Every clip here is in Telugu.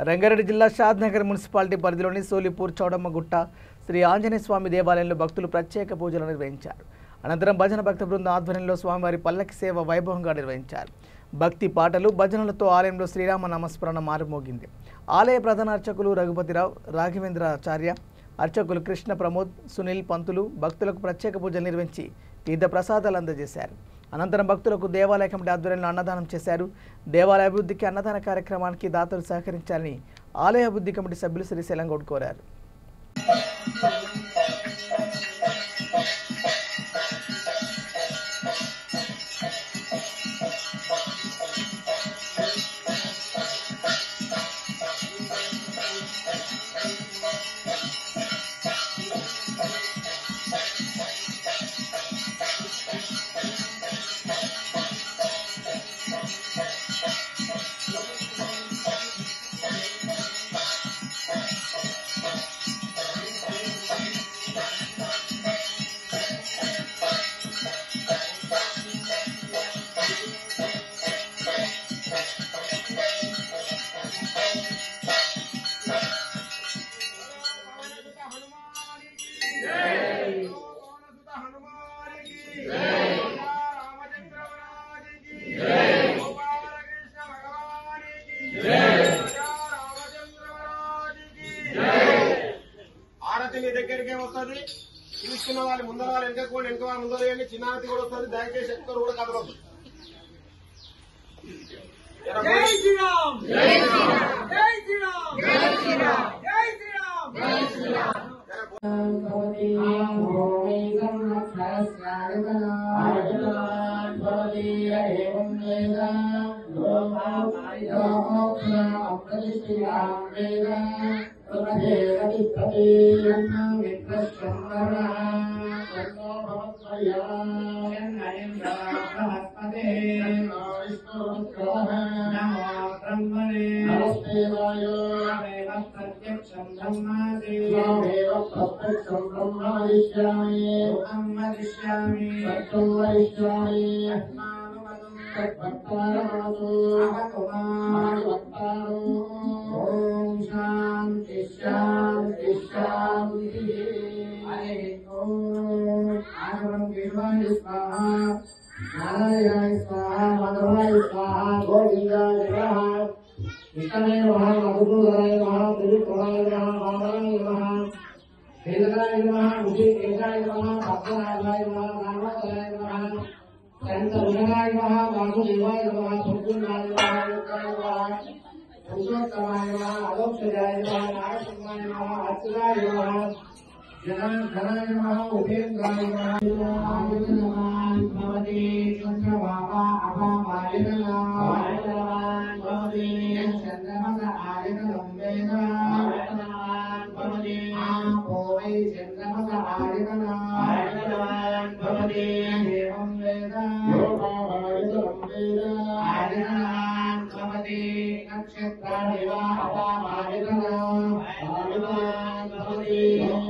రంగారెడ్డి జిల్లా షాద్నగర్ మున్సిపాలిటీ పరిధిలోని సోలిపూర్ చౌడమ్మగుట్ట శ్రీ ఆంజనేయ స్వామి దేవాలయంలో భక్తులు ప్రత్యేక పూజలు నిర్వహించారు. అనంతరం భజన భక్త బృందం ఆధ్వర్యంలో స్వామివారి పల్లకి సేవ వైభవంగా నిర్వహించారు. భక్తి పాటలు భజనలతో ఆలయంలో శ్రీరామ నామస్మరణ మారుమోగింది. ఆలయ ప్రధాన అర్చకులు రఘుపతిరావు, రాఘవేంద్రాచార్య, అర్చకులు కృష్ణ ప్రమోద్, సునీల్ పంతులు భక్తులకు ప్రత్యేక పూజలు నిర్వహించి వివిధ ప్రసాదాలు అందజేశారు. అనంతరం భక్తులకు దేవాలయ కమిటీ ఆధ్వర్యంలో అన్నదానం చేశారు. దేవాలయ అభివృద్ధికి అన్నదాన కార్యక్రమానికి దాతలు సహకరించాలని ఆలయ అభివృద్ధి కమిటీ సభ్యులు శ్రీశైలం గౌడ్ కోరారు. ఆరతి మీ దగ్గరికే వస్తుంది. తీసుకున్న వాళ్ళు ముందర వాళ్ళు వెనక వాళ్ళు ముందర వేయండి. చిన్న ఆరతి కూడా వస్తుంది. దయచేసి ఎక్కరు కూడా కదలదు. జై శ్రీరామ్, జై శ్రీరామ్, జై శ్రీరామ్, జై శ్రీరామ్, జై శ్రీరామ్, జై శ్రీరామ్. शांति शांति शांति। स्वाहा नारायण स्वाहा माधवाय स्वाहा गोविंदाय नमः कृष्णाय नमः मधुसूदनाय नमः त्रिविक्रमाय नमः वामनाय नमः वेदनाय नमः ऋषिकेशाय नमः भक्तनाथाय नमः नारायणाय नमः शंतनाय नमः वासुदेवाय नमः सुन्दराय नमः लोकाय नमः पुरुषोत्तमाय नमः अलोकजाय नमः नारसिंहाय नमः अच्युताय नमः जनार्दनाय नमः उपेन्द्राय नमः भवति चन्द्रभावा अभावाय नमः भवति चन्द्रमस आदितलम्बेन भवति आपो वै चन्द्रमस आदितलम् भवति एवं वेद योगावादितलम्बेन आदितलम् भवति नक्षत्राणि वा अपामादितलम् भवति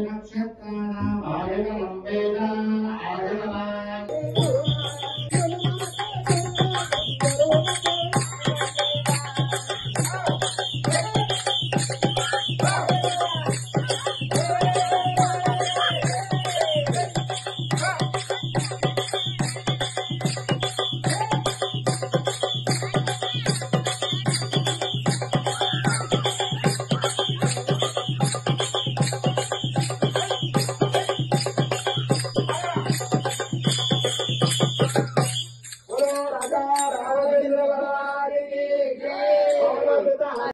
नक्षत्राणाम् आदितलम् वेद आदितलम्